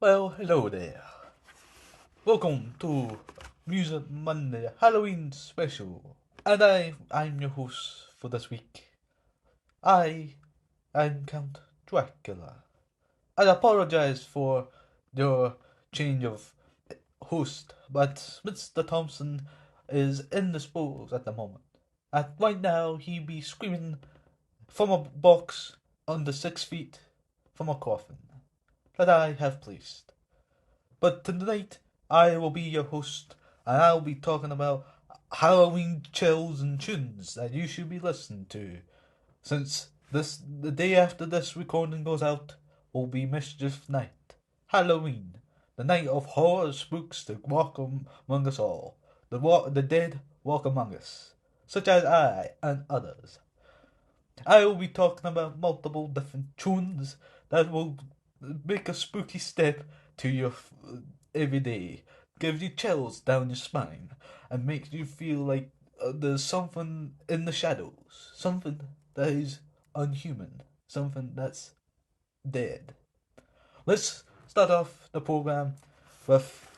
Well, hello there. Welcome to Music Monday Halloween special. And I'm your host for this week. I am Count Dracula. I apologize for your change of host, but Mr. Thompson is indisposed at the moment. And right now, he be screaming from a box under 6 feet from a coffin that I have placed. But tonight, I will be your host, and I'll be talking about Halloween chills and tunes that you should be listening to. Since the day after this recording goes out will be Mischief Night, Halloween, the night of horror spooks to walk among us all. The dead walk among us, such as I and others. I will be talking about multiple different tunes that will make a spooky step to your every day, gives you chills down your spine, and makes you feel like there's something in the shadows, something that is unhuman, something that's dead. Let's start off the program with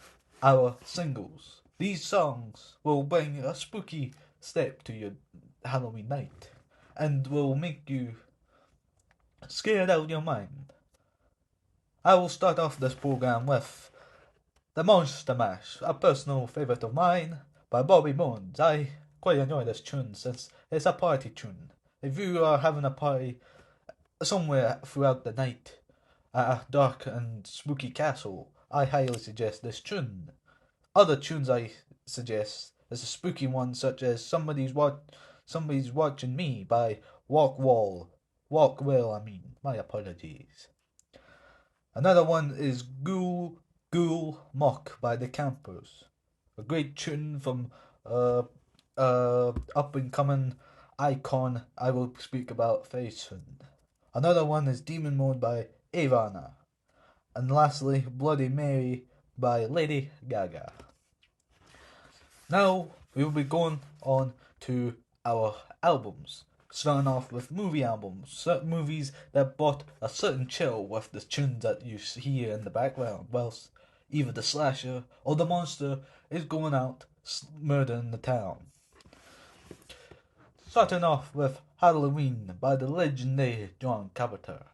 our singles. These songs will bring a spooky step to your Halloween night and will make you scared out your mind. I will start off this program with The Monster Mash, a personal favourite of mine by Bobby Bones. I quite enjoy this tune since it's a party tune. If you are having a party somewhere throughout the night at a dark and spooky castle, I highly suggest this tune. Other tunes I suggest is a spooky one such as Somebody's Watching Me by Walk Well, my apologies. Another one is Ghoul Mock by the Campers. A great tune from uh up and coming icon I will speak about very soon. Another one is Demon Mode by Ivana. And lastly, Bloody Mary by Lady Gaga. Now we will be going on to our albums. Starting off with movie albums, certain movies that brought a certain chill with the tunes that you hear in the background, whilst either the slasher or the monster is going out murdering the town. Starting off with Halloween by the legendary John Carpenter.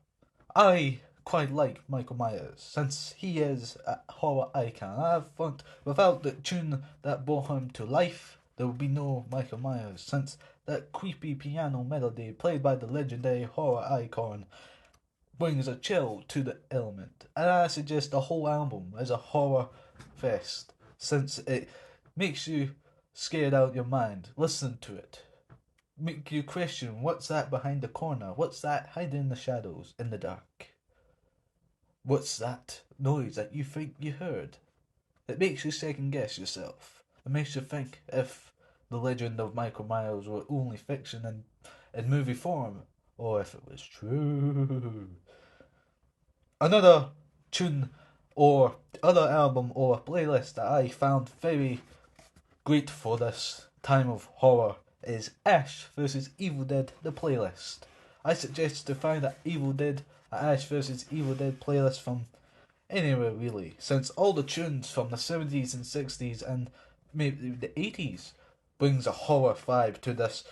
I quite like Michael Myers since he is a horror icon. I thought without the tune that brought him to life, there would be no Michael Myers since that creepy piano melody played by the legendary horror icon brings a chill to the element. And I suggest the whole album as a horror fest since it makes you scared out your mind. Listen to it. Make you question what's that behind the corner? What's that hiding in the shadows in the dark? What's that noise that you think you heard? It makes you second guess yourself. It makes you think if the legend of Michael Myers were only fiction in movie form, or if it was true. Another tune or other album or playlist that I found very great for this time of horror is Ash vs. Evil Dead, the playlist. I suggest to find an Ash vs. Evil Dead playlist from anywhere really, since all the tunes from the 70s and 60s and maybe the 80s brings a horror vibe to this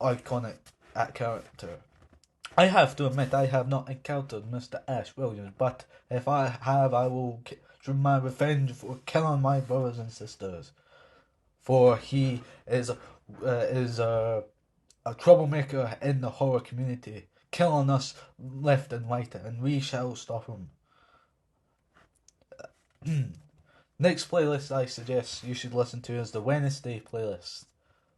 iconic character. I have to admit I have not encountered Mr. Ash Williams, but if I have, I will get my revenge for killing my brothers and sisters. For he is a troublemaker in the horror community, killing us left and right, and we shall stop him. Next playlist I suggest you should listen to is the Wednesday playlist.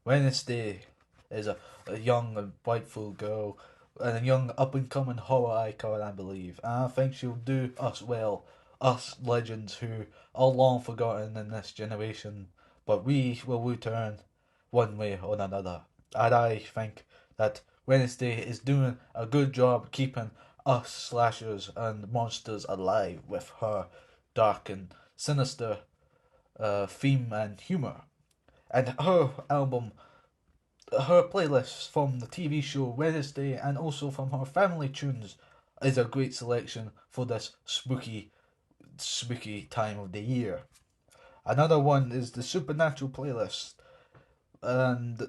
Wednesday is a young and rightful girl and a young up and coming horror icon, I believe. And I think she'll do us well, us legends who are long forgotten in this generation, but we will return one way or another. And I think that Wednesday is doing a good job keeping us slashers and monsters alive with her dark and sinister theme and humor. And her playlist from the TV show Wednesday and also from her family tunes is a great selection for this spooky spooky time of the year. Another one is the Supernatural playlist, and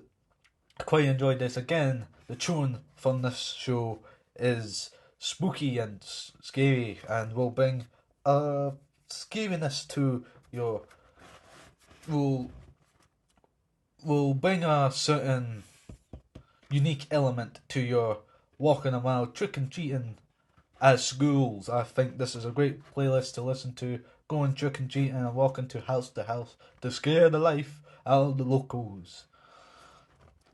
I quite enjoyed this. Again, the tune from this show is spooky and scary, and will bring scariness to your will will bring a certain unique element to your walking around trick and treating at schools. I think this is a great playlist to listen to, going trick and treating and walking to house to scare the life out of the locals.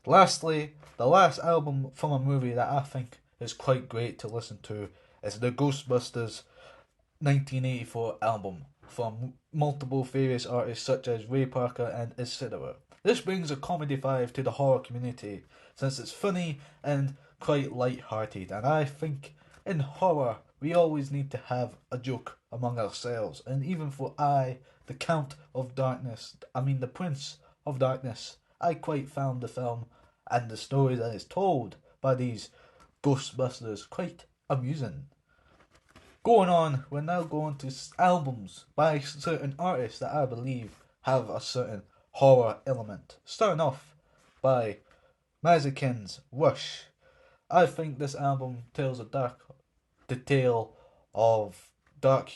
Lastly, the last album from a movie that I think is quite great to listen to is the Ghostbusters 1984 album from multiple various artists such as Ray Parker and etc. This brings a comedy vibe to the horror community since it's funny and quite light-hearted, and I think in horror we always need to have a joke among ourselves, and even for the the Prince of Darkness, I quite found the film and the story that is told by these Ghostbusters quite amusing. Going on, we're now going to albums by certain artists that I believe have a certain horror element. Starting off by Mazikin's Rush. I think this album tells the tale of dark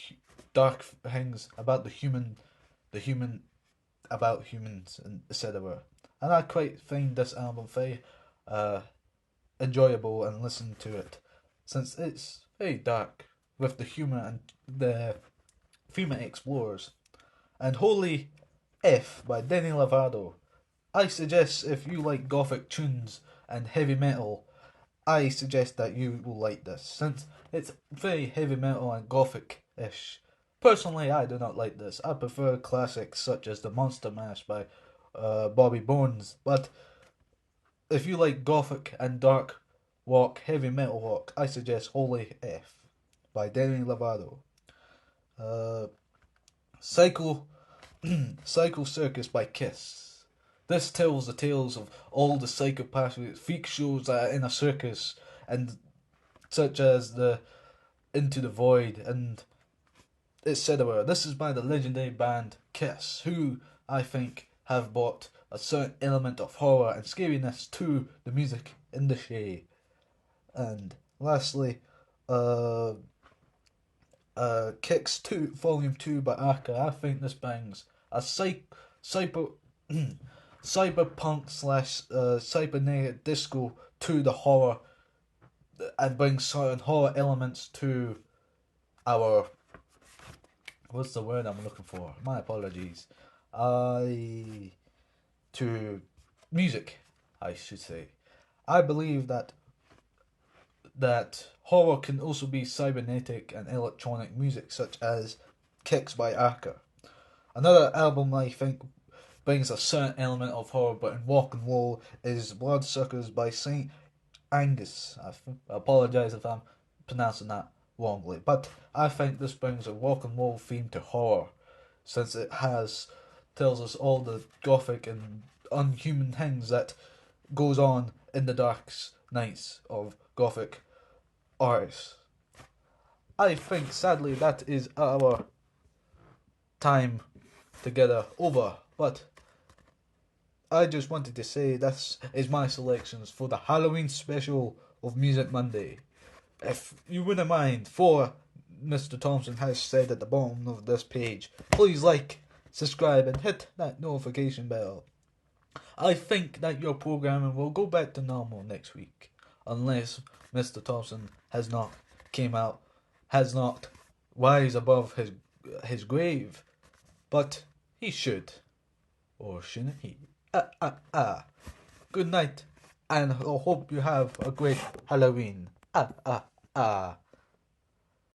things about the human, about humans, and etc. And I quite find this album very enjoyable and listen to it, since it's very dark with the humour and the female explorers. And Holy F by Demi Lovato. I suggest if you like gothic tunes and heavy metal, I suggest that you will like this, since it's very heavy metal and gothic-ish. Personally, I do not like this. I prefer classics such as The Monster Mash by Bobby Bones, but if you like gothic and dark rock, heavy metal rock, I suggest Holy F by Demi Lovato. Psycho Circus by Kiss. This tells the tales of all the psychopathic freak shows that are in a circus, and such as the Into the Void and etc. This is by the legendary band Kiss, who I think have brought a certain element of horror and scariness to the music industry. And lastly, Kicks 2 Volume 2 by Aka. I think this brings a cyberpunk slash cybernetic disco to the horror, and brings certain horror elements to our, what's the word I'm looking for? My apologies. To music, I should say. I believe that horror can also be cybernetic and electronic music, such as Kicks by Aka. Another album I think brings a certain element of horror but in rock and roll is Bloodsuckers by St. Angus. I apologise if I'm pronouncing that wrongly, but I think this brings a rock and roll theme to horror, since it tells us all the gothic and unhuman things that goes on in the dark nights of gothic artists. I think sadly that is our time together over, but I just wanted to say this is my selections for the Halloween special of Music Monday. If you wouldn't mind, for Mr. Thompson has said at the bottom of this page, please like, subscribe and hit that notification bell. I think that your programming will go back to normal next week, unless Mr. Thompson has not rise above his grave, but he should, or shouldn't he? Good night, and I hope you have a great Halloween.